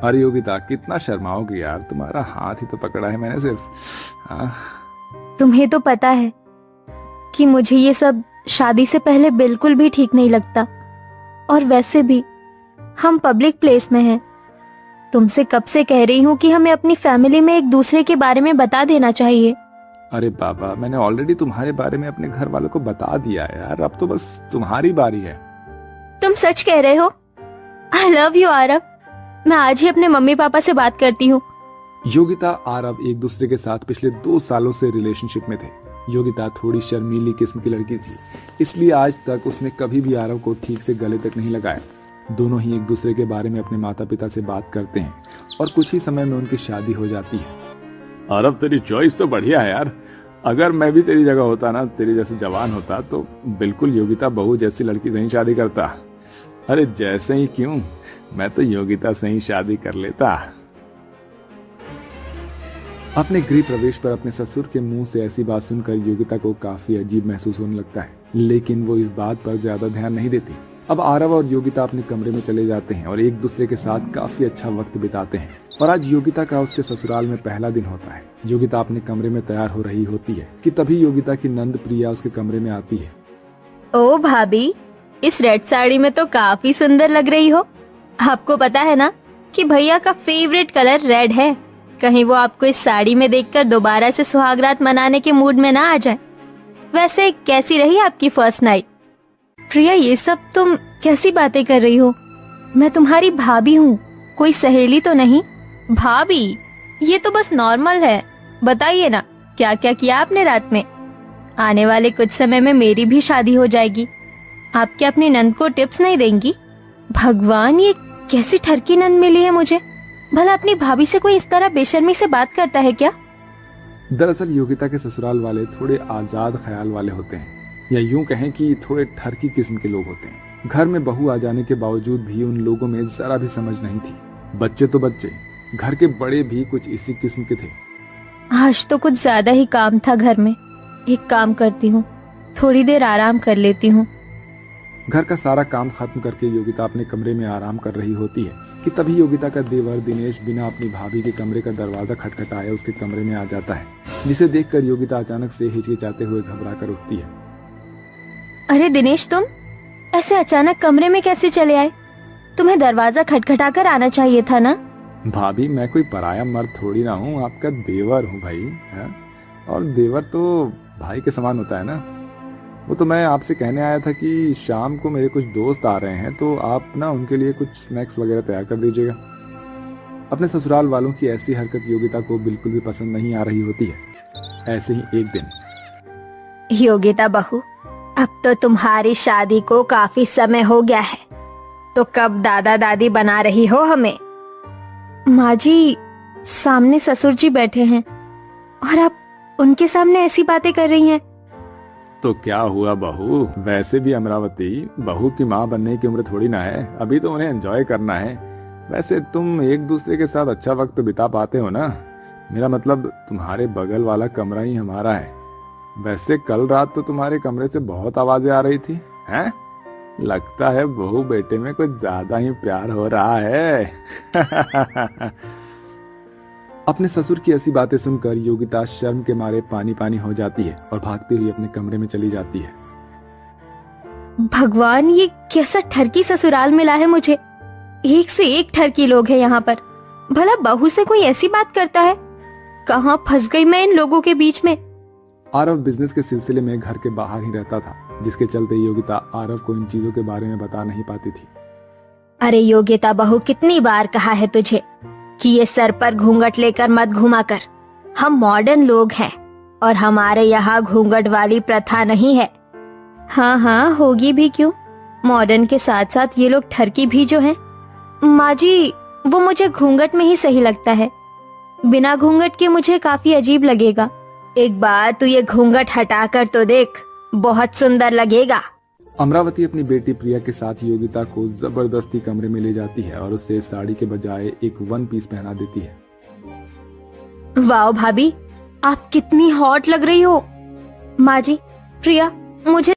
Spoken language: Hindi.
अरे योगिता कितना शर्माओगी यार, तुम्हारा हाथ ही तो पकड़ा है मैंने सिर्फ। हाँ। तुम्हें तो पता है कि मुझे ये सब शादी से पहले बिल्कुल भी ठीक नहीं लगता। और वैसे भी हम पब्लिक प्लेस में हैं। तुमसे कब से कह रही हूँ कि हमें अपनी फैमिली में एक दूसरे के बारे में बता देना चाहिए। अरे बाबा, मैंने ऑलरेडी तुम्हारे बारे में अपने घर वालों को बता दिया है यार, अब तो बस तुम्हारी बारी है। तुम सच कह रहे हो? I love you Aarav. मैं आज ही अपने मम्मी पापा से बात करती हूँ। योगिता आरव एक दूसरे के साथ पिछले 2 सालों से रिलेशनशिप में थे। योगिता थोड़ी शर्मीली किस्म की लड़की थी, इसलिए आज तक उसने कभी भी आरव को ठीक से गले तक नहीं लगाया। दोनों ही एक दूसरे के बारे में अपने माता पिता से बात करते हैं और कुछ ही समय में उनकी शादी हो जाती है। आरव तेरी चॉइस तो बढ़िया है यार। अगर मैं भी तेरी जगह होता ना, तेरी जैसे जवान होता, तो बिल्कुल योगिता बहू जैसी लड़की से ही शादी करता। अरे जैसे ही क्यों, मैं तो योगिता से ही शादी कर लेता। अपने गृह प्रवेश पर अपने ससुर के मुंह से ऐसी बात सुनकर योगिता को काफी अजीब महसूस होने लगता है, लेकिन वो इस बात पर ज्यादा ध्यान नहीं देती। अब आरव और योगिता अपने कमरे में चले जाते हैं और एक दूसरे के साथ काफी अच्छा वक्त बिताते हैं। और आज योगिता का उसके ससुराल में पहला दिन होता है। योगिता अपने कमरे में तैयार हो रही होती है कि तभी योगिता की नंद प्रिया उसके कमरे में आती है। ओ भाभी, इस रेड साड़ी में तो काफी सुंदर लग रही हो। आपको पता है ना कि भैया का फेवरेट कलर रेड है। कहीं वो आपको इस साड़ी में देखकर दोबारा से सुहागरात मनाने के मूड में ना आ जाए। वैसे कैसी रही आपकी फर्स्ट नाइट? प्रिया, ये सब तुम कैसी बातें कर रही हो? मैं तुम्हारी भाभी हूँ, कोई सहेली तो नहीं। भाभी, ये तो बस नॉर्मल है। बताइए ना, क्या क्या किया आपने रात में? आने वाले कुछ समय में मेरी भी शादी हो जाएगी। आप क्या अपनी नंद को टिप्स नहीं देंगी? भगवान, ये कैसी ठरकी नंद मिली है मुझे। भला अपनी भाभी से कोई इस तरह बेशर्मी से बात करता है क्या? दरअसल योगिता के ससुराल वाले थोड़े आजाद ख्याल वाले होते हैं, या यूं कहें कि थोड़े ठरकी किस्म के लोग होते हैं। घर में बहू आ जाने के बावजूद भी उन लोगों में जरा भी समझ नहीं थी। बच्चे तो बच्चे, घर के बड़े भी कुछ इसी किस्म के थे। आज तो कुछ ज्यादा ही काम था घर में। एक काम करती हूँ, थोड़ी देर आराम कर लेती हूँ। घर का सारा काम खत्म करके योगिता अपने कमरे में आराम कर रही होती है कि तभी योगिता का देवर दिनेश बिना अपनी भाभी के कमरे का दरवाजा खटखटाए उसके कमरे में आ जाता है, जिसे देखकर योगिता अचानक से हिचकिचाते हुए घबरा कर उठती है। अरे दिनेश, तुम ऐसे अचानक कमरे में कैसे चले आए? तुम्हें दरवाजा खटखटा कर आना चाहिए था ना। भाभी, मैं कोई पराया मर्द थोड़ी ना हूँ, आपका देवर हूँ भाई है? और देवर तो भाई के समान होता है ना। वो तो मैं आपसे कहने आया था कि शाम को मेरे कुछ दोस्त आ रहे हैं, तो आप ना उनके लिए कुछ स्नैक्स वगैरह तैयार कर दीजिएगा। अपने ससुराल वालों की ऐसी हरकत योगिता को बिल्कुल भी पसंद नहीं आ रही होती है। ऐसे ही एक दिन, योगिता बहू, अब तो तुम्हारी शादी को काफी समय हो गया है, तो कब दादा दादी बना रही हो हमें? माँ जी, सामने ससुर जी बैठे हैं और आप उनके सामने ऐसी बातें कर रही हैं। तो क्या हुआ बहू, वैसे भी अमरावती बहू की माँ बनने की उम्र थोड़ी ना है, अभी तो उन्हें एंजॉय करना है। वैसे तुम एक दूसरे के साथ अच्छा वक्त बिता पाते हो ना। मेरा मतलब तुम्हारे बगल वाला कमरा ही हमारा है। वैसे कल रात तो तुम्हारे कमरे से बहुत आवाजें आ रही थी, हैं? लगता है बहू बेटे में कुछ ज्यादा ही प्यार हो रहा है। अपने ससुर की ऐसी बातें सुनकर योगिता शर्म के मारे पानी पानी हो जाती है और भागती हुई अपने कमरे में चली जाती है। भगवान, ये कैसा ठरकी ससुराल मिला है मुझे। एक से एक ठरकी लोग हैं यहाँ पर। भला बहू से कोई ऐसी बात करता है? कहाँ फंस गई मैं इन लोगों के बीच में। आरव बिजनेस के सिलसिले में घर के बाहर ही रहता था, जिसके चलते योगिता आरव को इन चीजों के बारे में बता नहीं पाती थी। अरे योगिता बहू, कितनी बार कहा है तुझे कि ये सर पर घूंघट लेकर मत घुमा कर। हम मॉडर्न लोग हैं और हमारे यहाँ घूंघट वाली प्रथा नहीं है। हाँ हाँ, होगी भी क्यों। मॉडर्न के साथ साथ ये लोग ठरकी भी जो हैं। माँ जी, वो मुझे घूंघट में ही सही लगता है। बिना घूंघट के मुझे काफी अजीब लगेगा। एक बार तू ये घूंघट हटा कर तो देख, बहुत सुंदर लगेगा। अमरावती अपनी बेटी प्रिया के साथ योगिता को जबरदस्ती कमरे में ले जाती है और उसे साड़ी के बजाय एक वन पीस पहना देती है। वाह भाभी, आप कितनी हॉट लग रही हो। माँ जी, प्रिया, मुझे